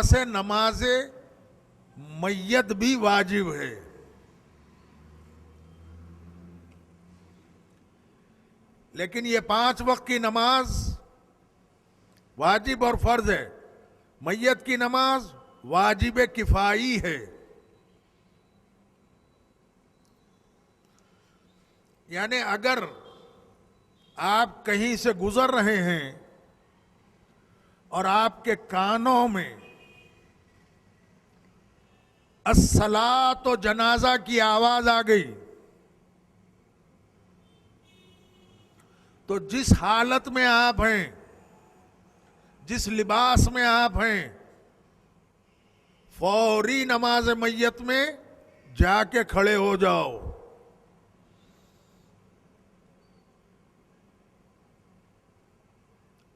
से नमाज मैयत भी वाजिब है। लेकिन ये 5 वक्त की नमाज वाजिब और फर्ज है, मैयत की नमाज वाजिब किफाई है। यानी अगर आप कहीं से गुजर रहे हैं और आपके कानों में अस्सलात व जनाजा की आवाज आ गई, तो जिस हालत में आप हैं, जिस लिबास में आप हैं, फौरी नमाज मैयत में जाके खड़े हो जाओ।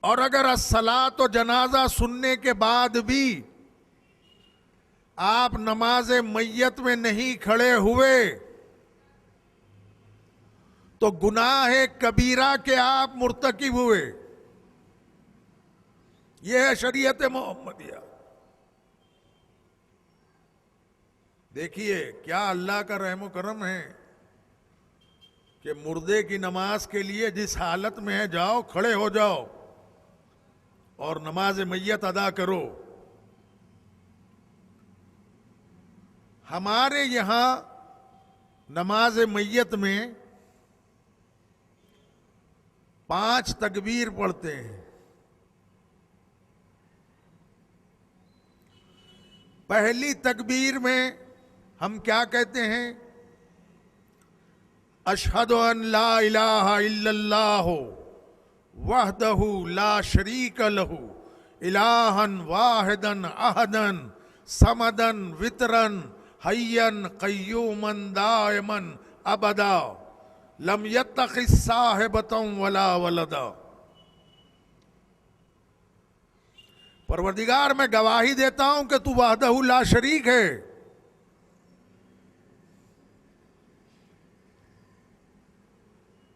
और अगर अस्सलात व जनाजा सुनने के बाद भी आप नमाज मैयत में नहीं खड़े हुए, तो गुनाह कबीरा के आप मुर्तकिब हुए। यह है शरीयत मोहम्मदिया। देखिए क्या अल्लाह का रहम करम है कि मुर्दे की नमाज के लिए जिस हालत में है, जाओ खड़े हो जाओ और नमाज मैयत अदा करो। हमारे यहां नमाज मैयत में 5 तकबीर पढ़ते हैं। पहली तकबीर में हम क्या कहते हैं? अशहदु अन ला इलाहा इल्लल्लाह वहदहु ला शरीक लहु इलाहन वाहिदन अहदन समदन वितरन हय्यन कय्यूमन दायमन अबदा लम यत्तखिज़ साहिबतन वला वलदा। परवरदिगार मैं गवाही देता हूं कि तू वहदहु ला शरीक है,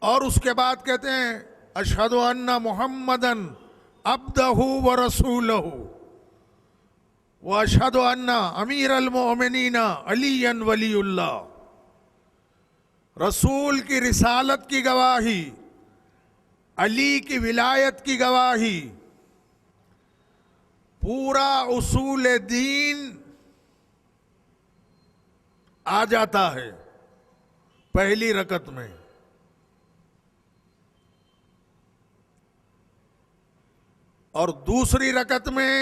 और उसके बाद कहते हैं अशहदु अन्ना मुहम्मदन अब्दहु व रसूलहु व अशहदु अन्ना अमीर अल मोमिनीना अलीयन वलीउल्लाह। रसूल की रिसालत की गवाही, अली की विलायत की गवाही, पूरा उसूल दीन आ जाता है पहली रकत में। और दूसरी रकत में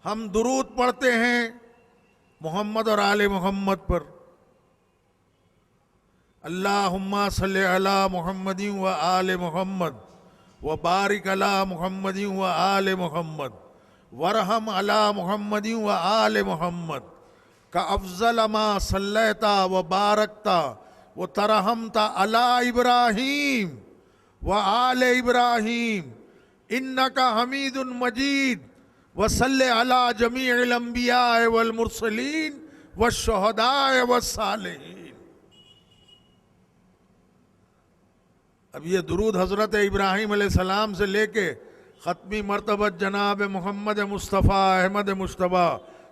हम दुरूद पढ़ते हैं मोहम्मद और आले मोहम्मद पर। अल्लाहुम्मा सल्लि अला मुहम्मदिन व आले मोहम्मद व बारिक अला मुहम्मदिन व आले मोहम्मद वरहम अला मुहम्मदिन व आले मोहम्मद का अफजल मा सल्लैता व बारकता वो तरहमता अला इब्राहीम व आले इब्राहीम इन्नका हमीदुन मजीद व सल्ले अला जमीअल अंबिया वल मुरसलीन व शुहदाए व सालिहीन। अब ये दुरूद हजरत इब्राहीम अलैहिस्सलाम से लेके ख़त्मी मर्तबत जनाब मोहम्मद मुस्तफ़ा अहमद मुश्तबा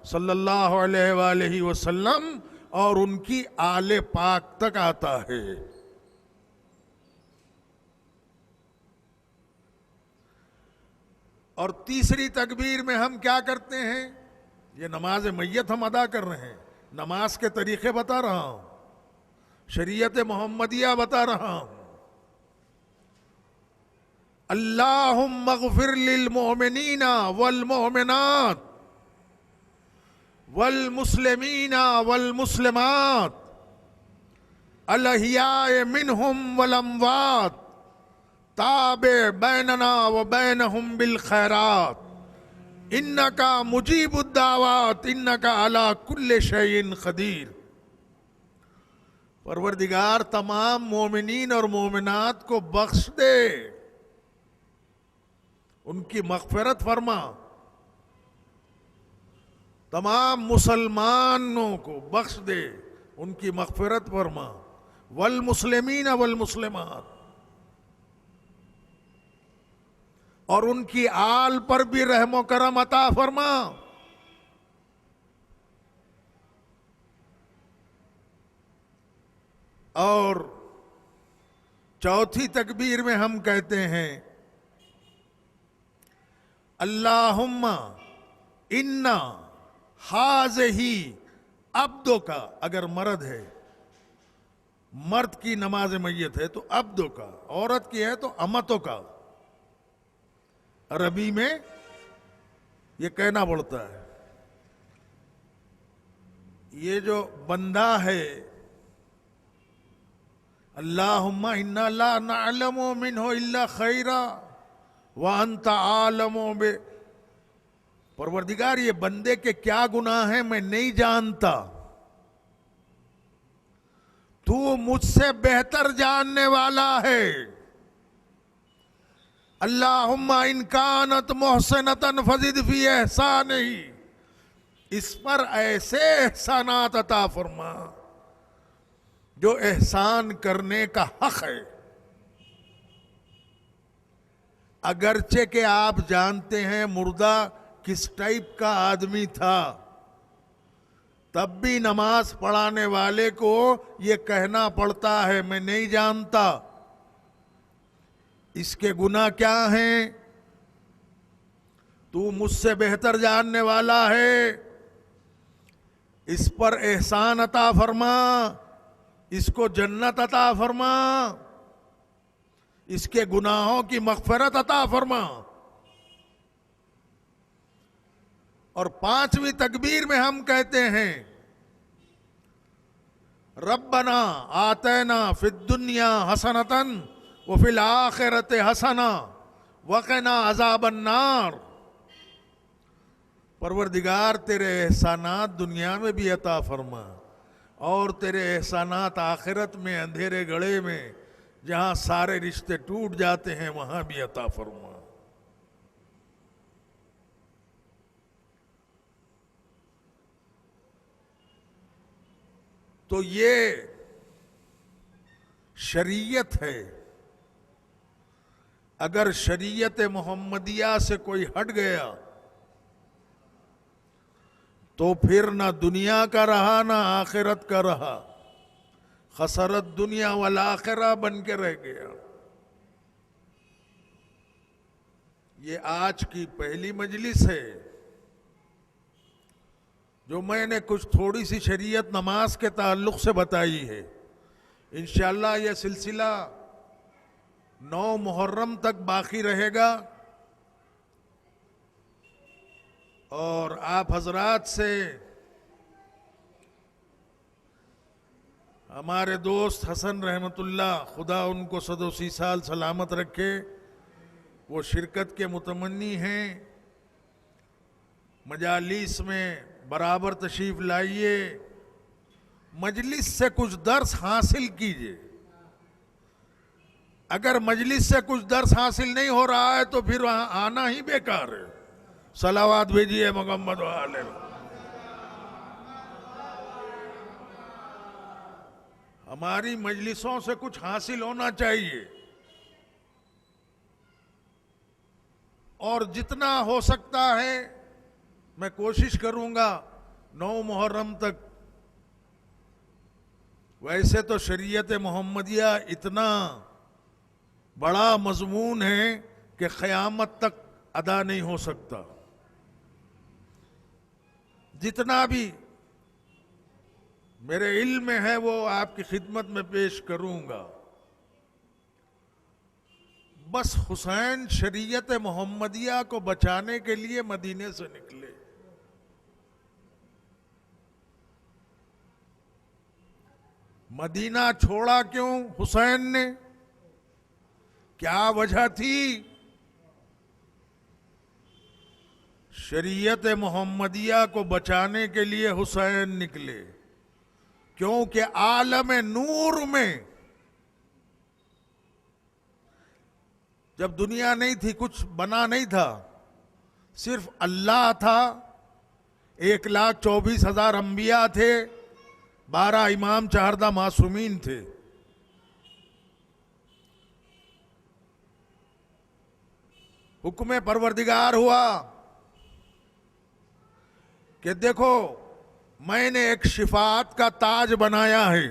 सल्लल्लाहु अलैहि वसल्लम और उनकी आले पाक तक आता है। और तीसरी तकबीर में हम क्या करते हैं? ये नमाज मैयत हम अदा कर रहे हैं, नमाज के तरीके बता रहा हूं, शरीयत मोहम्मदिया बता रहा हूं। अल्लाहुम्मा ग़फ़िर लिल मोमिनीना वल मोमिनात वल मुस्लिमीना वल मुस्लिमात अलहियाए मिनहुम वल अमवात ताबे बैनना व बैनहुम बिल खैरात इन्नका मुजीबुद्दावात इन्नका अला कुल्ले शैइन क़दीर। परवरदिगार तमाम मोमिनीन और मोमिनात को बख्श दे, उनकी मग़फ़िरत फरमा। तमाम मुसलमानों को बख्श दे, उनकी मग़फ़िरत फरमा। वल मुस्लिमीन वल मुस्लिमात, और उनकी आल पर भी रहमो करम अता फरमा। और चौथी तकबीर में हम कहते हैं अल्लाहुम्मा इन्ना हाज़ही अब्दो का, अगर मर्द है, मर्द की नमाज मैयत है तो अब्दो का, औरत की है तो अमतों का। अरबी में ये कहना पड़ता है। ये जो बंदा है, अल्लाहुम्मा इन्ना ला नअलमु मिन्हु इल्ला खैरा व अंत आलमु बे, परवरदिगार ये बंदे के क्या गुनाह हैं मैं नहीं जानता, तू मुझसे बेहतर जानने वाला है। अल्लाहुम्मा इन कानत मोहसिनतन फजिद फी एहसानिही, इस पर ऐसे एहसानात अता फरमा जो एहसान करने का हक है। अगरचे के आप जानते हैं मुर्दा किस टाइप का आदमी था, तब भी नमाज पढ़ाने वाले को ये कहना पड़ता है मैं नहीं जानता। इसके गुनाह क्या हैं? तू मुझसे बेहतर जानने वाला है, इस पर एहसान अता फरमा, इसको जन्नत अता फरमा, इसके गुनाहों की मग़फ़िरत अता फरमा। और पांचवी तकबीर में हम कहते हैं रब्बना आतना फिद दुनिया हसनतन व फिल आखिरत हसना वक़िना अज़ाबन नार। परवरदिगार तेरे एहसानात दुनिया में भी अता फरमा और तेरे एहसानात आखिरत में अंधेरे गड़े में जहां सारे रिश्ते टूट जाते हैं वहां भी अता फरमा। तो ये शरीयत है। अगर शरीयत मोहम्मदिया से कोई हट गया तो फिर ना दुनिया का रहा ना आखिरत का रहा, खसरत दुनिया वल आखिरा बन के रह गया। ये आज की पहली मजलिस है जो मैंने कुछ थोड़ी सी शरीयत नमाज के ताल्लुक से बताई है। इंशाअल्लाह यह सिलसिला 9 मुहर्रम तक बाकी रहेगा और आप हजरात से हमारे दोस्त हसन रहमतुल्लाह, खुदा उनको सदोसी साल सलामत रखे, वो शिरकत के मुतमन्नी हैं। मजालिस में बराबर तशरीफ लाइए, मजलिस से कुछ दर्स हासिल कीजिए। अगर मजलिस से कुछ दर्स हासिल नहीं हो रहा है तो फिर वहां आना ही बेकार है। सलावात भेजिए मोहम्मद वाले। हमारी मजलिसों से कुछ हासिल होना चाहिए और जितना हो सकता है मैं कोशिश करूंगा 9 मुहर्रम तक। वैसे तो शरीयत मोहम्मदिया इतना बड़ा मजमून है कि क़यामत तक अदा नहीं हो सकता। जितना भी मेरे इल्म में है वो आपकी खिदमत में पेश करूंगा। बस हुसैन शरीयत मोहम्मदिया को बचाने के लिए मदीने से निकले। मदीना छोड़ा क्यों हुसैन ने? क्या वजह थी? शरीयत मोहम्मदिया को बचाने के लिए हुसैन निकले, क्योंकि आलम नूर में जब दुनिया नहीं थी, कुछ बना नहीं था, सिर्फ अल्लाह था। 1,24,000 अंबिया थे, 12 इमाम 14 मासूमीन थे। हुक्म परवरदिगार हुआ कि देखो मैंने एक शिफात का ताज बनाया है,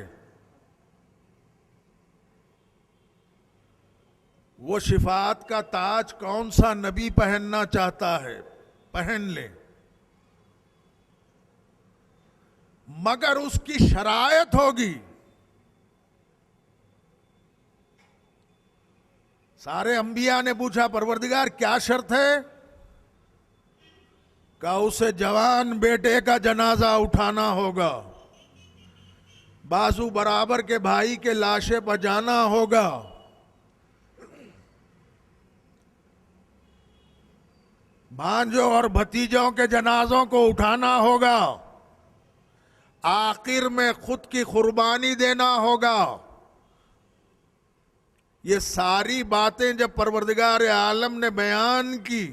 वो शिफात का ताज कौन सा नबी पहनना चाहता है पहन ले, मगर उसकी शरायत होगी। सारे अंबिया ने पूछा परवरदिगार क्या शर्त है? का उसे जवान बेटे का जनाजा उठाना होगा, बाजू बराबर के भाई के लाशे पर जाना होगा, भांजों और भतीजों के जनाजों को उठाना होगा, आखिर में खुद की कुर्बानी देना होगा। ये सारी बातें जब परवरदिगार आलम ने बयान की